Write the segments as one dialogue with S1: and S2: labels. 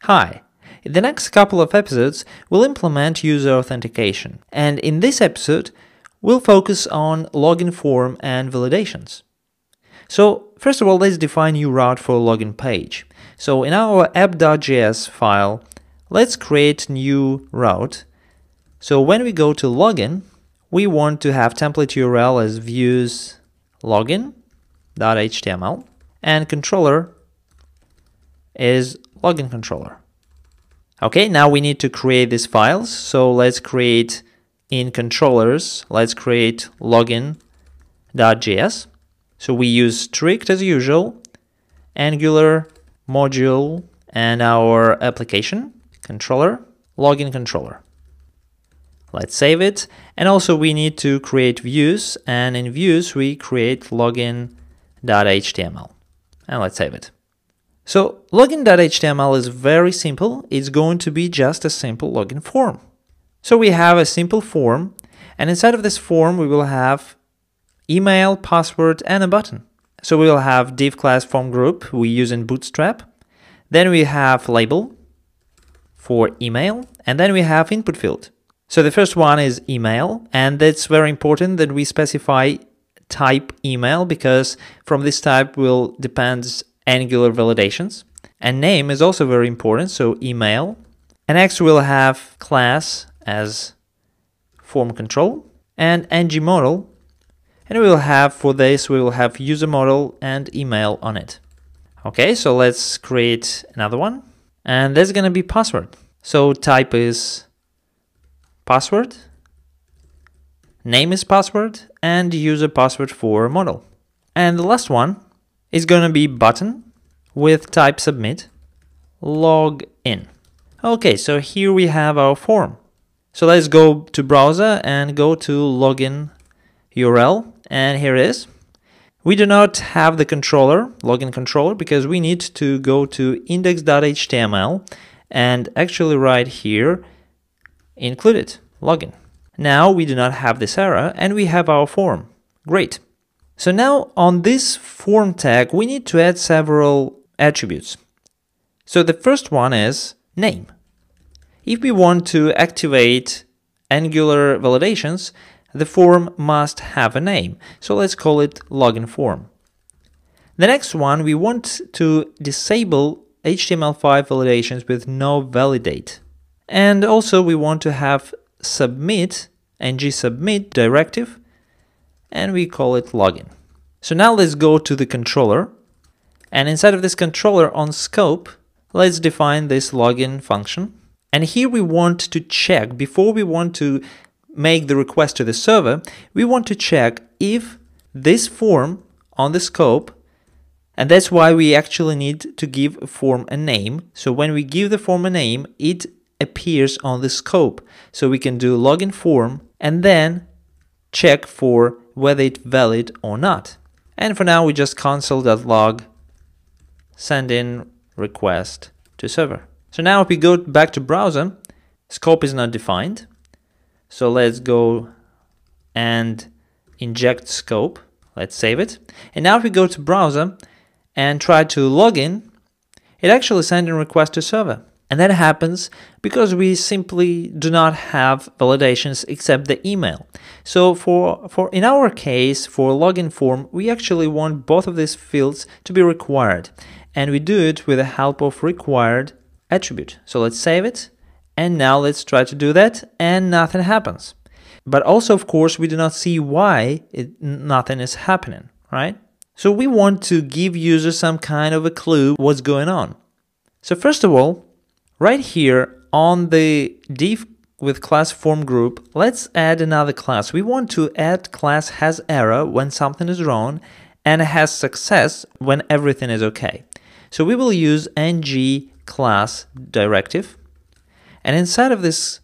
S1: Hi! In the next couple of episodes, we'll implement user authentication, and in this episode, we'll focus on login form and validations. So, first of all, let's define new route for a login page. So, in our app.js file, let's create new route. So, when we go to login, we want to have template URL as views login.html, and controller is login controller. Okay, now we need to create these files. So let's create in controllers, let's create login.js. So we use strict as usual, Angular module, and our application controller, login controller. Let's save it. And also we need to create views, and in views we create login.html. And let's save it. So login.html is very simple. It's going to be just a simple login form. So we have a simple form, and inside of this form we will have email, password, and a button. So we will have div class form group we use in Bootstrap. Then we have label for email, and then we have input field. So the first one is email, and it's very important that we specify type email, because from this type will depends Angular validations. And name is also very important, so email. And next we'll have class as form control and ng model. And we will have, for this, we will have user model and email on it. Okay, so let's create another one. And there's gonna be password. So type is password, name is password, and user password for model. And the last one is going to be button with type submit, log in. Okay, so here we have our form. So let's go to browser and go to login URL, and here it is. We do not have the controller, login controller, because we need to go to index.html and actually right here include it, login. Now we do not have this error and we have our form. Great. So now on this form tag, we need to add several attributes. So the first one is name. If we want to activate Angular validations, the form must have a name. So let's call it login form. The next one, we want to disable HTML5 validations with no validate. And also we want to have submit, ng submit directive, and we call it login. So now let's go to the controller, and inside of this controller on scope, let's define this login function. And here we want to check, before we want to make the request to the server, we want to check if this form on the scope, and that's why we actually need to give a form a name. So when we give the form a name, it appears on the scope. So we can do login form and then check for whether it's valid or not. And for now, we just console.log send in request to server. So now if we go back to browser, scope is not defined. So let's go and inject scope. Let's save it. And now if we go to browser and try to log in, it actually sends in request to server. And that happens because we simply do not have validations except the email. So for in our case, for login form, we actually want both of these fields to be required. And we do it with the help of required attribute. So let's save it. And now let's try to do that, and nothing happens. But also, of course, we do not see why nothing is happening, right? So we want to give users some kind of a clue what's going on. So first of all, right here on the div with class form group, let's add another class. We want to add class has error when something is wrong and has success when everything is okay. So we will use ng class directive, and inside of this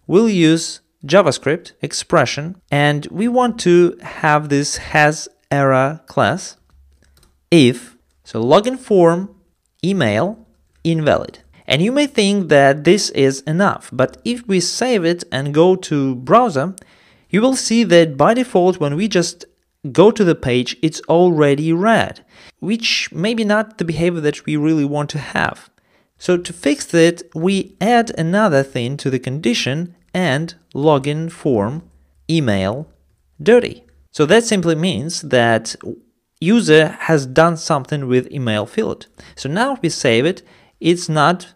S1: we'll use JavaScript expression, and we want to have this has error class if, so login form email invalid. And you may think that this is enough, but if we save it and go to browser, you will see that by default when we just go to the page, it's already red, which maybe not the behavior that we really want to have. So to fix it, we add another thing to the condition and login form email dirty. So that simply means that user has done something with email field. So now if we save it, it's not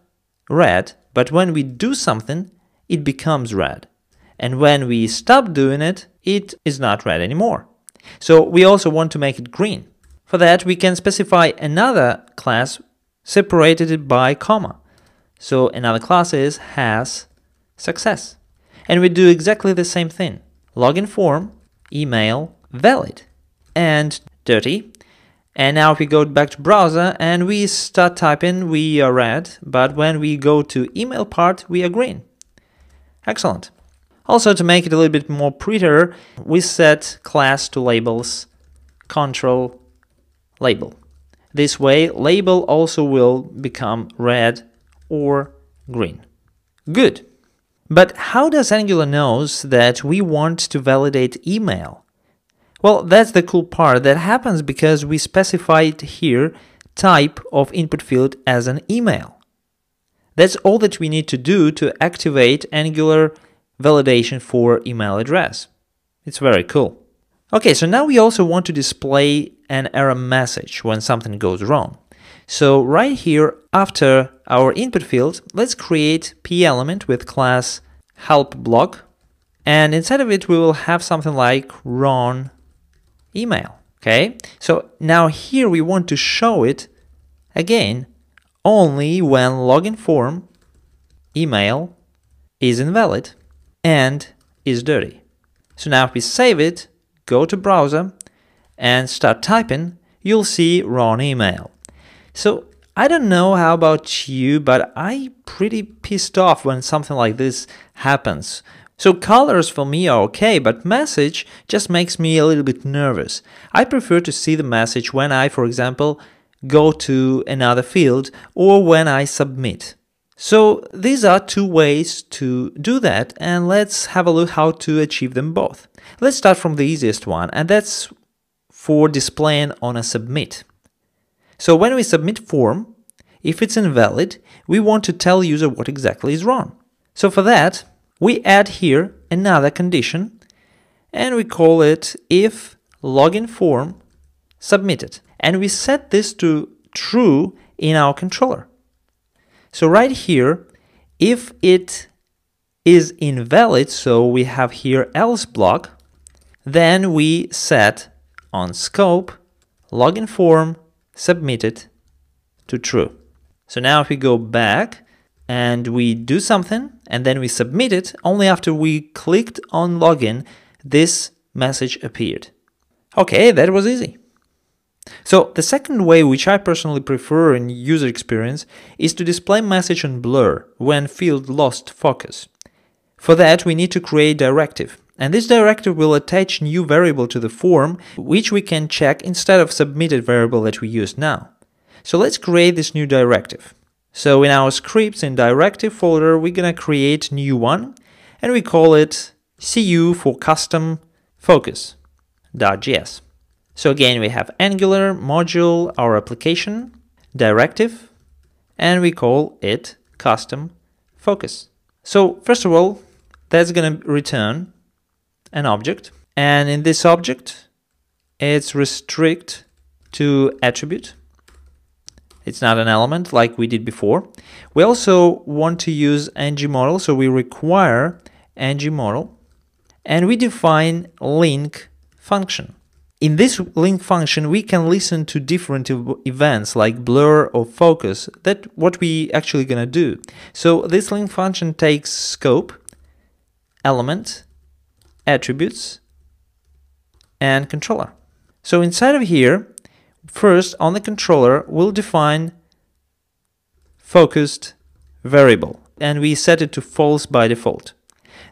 S1: red, but when we do something, it becomes red. And when we stop doing it, it is not red anymore. So we also want to make it green. For that, we can specify another class separated by comma. So another class is has success. And we do exactly the same thing. Login form, email, valid, and dirty. And now if we go back to browser and we start typing, we are red, but when we go to email part, we are green. Excellent. Also, to make it a little bit more prettier, we set class to labels control label. This way, label also will become red or green. Good. But how does Angular knows that we want to validate email? Well, that's the cool part. That happens because we specified here type of input field as an email. That's all that we need to do to activate Angular validation for email address. It's very cool. Okay, so now we also want to display an error message when something goes wrong. So right here, after our input field, let's create p element with class help block. And inside of it, we will have something like run email. Okay, so now here we want to show it again only when login form email is invalid and is dirty. So now if we save it, go to browser and start typing, you'll see run email. So I don't know how about you, but I'm pretty pissed off when something like this happens. So colors for me are okay, but message just makes me a little bit nervous. I prefer to see the message when I, for example, go to another field or when I submit. So these are two ways to do that, and let's have a look how to achieve them both. Let's start from the easiest one, and that's for displaying on a submit. So when we submit form, if it's invalid, we want to tell user what exactly is wrong. So for that, we add here another condition, and we call it if login form submitted. And we set this to true in our controller. So right here, if it is invalid, so we have here else block, then we set on scope login form submitted to true. So now if we go back and we do something and then we submit it, only after we clicked on login, this message appeared. Okay, that was easy. So the second way, which I personally prefer in user experience, is to display message on blur when field lost focus. For that, we need to create directive. And this directive will attach new variable to the form, which we can check instead of submitted variable that we use now. So let's create this new directive. So in our scripts in directive folder, we're gonna create new one, and we call it cu for custom focus.js. So again, we have Angular, module, our application, directive, and we call it custom focus. So first of all, that's going to return an object. And in this object, it's restrict to attribute. It's not an element like we did before. We also want to use ng-model, so we require ng-model, and we define link function. In this link function, we can listen to different events like blur or focus. That's what we actually gonna do. So this link function takes scope, element, attributes, and controller. So inside of here, first on the controller, we'll define focused variable, and we set it to false by default.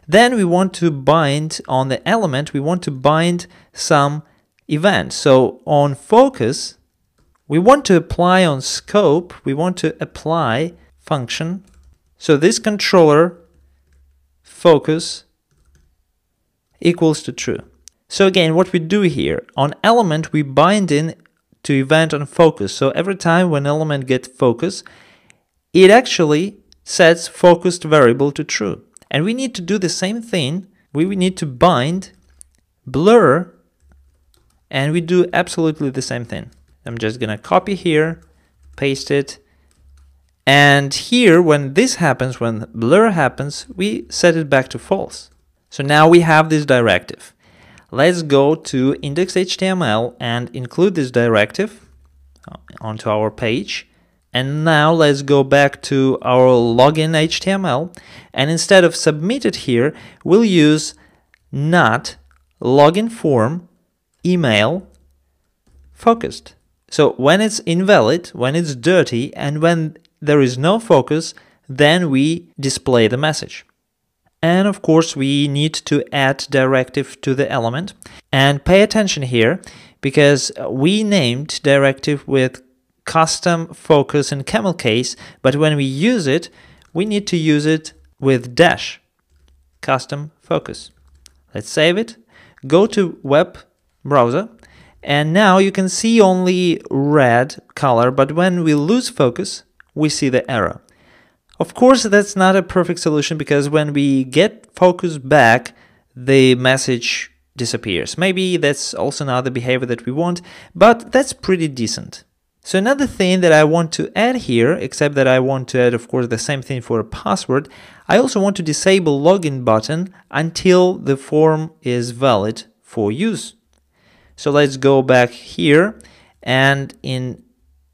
S1: Then we want to bind on the element, we want to bind some event. So on focus, we want to apply on scope, we want to apply function. So this controller focus equals to true. So again, what we do here, on element, we bind in to event on focus. So every time when element gets focus, it actually sets focused variable to true. And we need to do the same thing. We need to bind blur, and we do absolutely the same thing. I'm just gonna copy here, paste it, and here when this happens, when blur happens, we set it back to false. So now we have this directive. Let's go to index.html and include this directive onto our page. And now let's go back to our login HTML, and instead of submitted here, we'll use not login form email focused. So when it's invalid, when it's dirty, and when there is no focus, then we display the message. And of course, we need to add directive to the element. And pay attention here, because we named directive with custom focus and camel case, but when we use it, we need to use it with dash custom focus. Let's save it, go to web browser, and now you can see only red color, but when we lose focus, we see the error. Of course, that's not a perfect solution, because when we get focus back, the message disappears. Maybe that's also not the behavior that we want, but that's pretty decent. So another thing that I want to add here, except that I want to add, of course, the same thing for a password, I also want to disable login button until the form is valid for use. So let's go back here, and in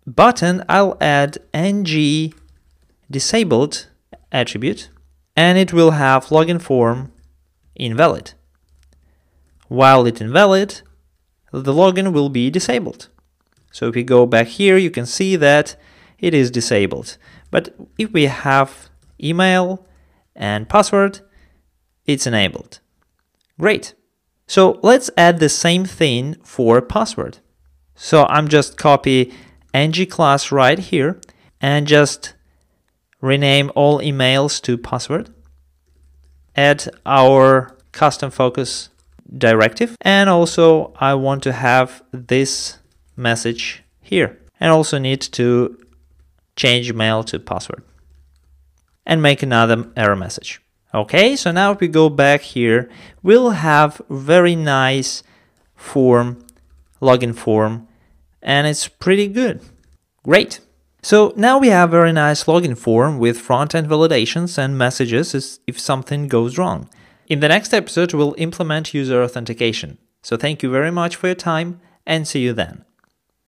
S1: button, I'll add ng disabled attribute, and it will have login form invalid. While it's invalid, the login will be disabled. So if we go back here, you can see that it is disabled. But if we have email and password, it's enabled. Great. So let's add the same thing for password. So I'm just copy ng class right here and just rename all emails to password. Add our custom focus directive, and also I want to have this message here, and also need to change email to password and make another error message. Okay, so now if we go back here, we'll have very nice form, login form, and it's pretty good. Great. So now we have a very nice login form with front-end validations and messages if something goes wrong. In the next episode, we'll implement user authentication. So thank you very much for your time, and see you then.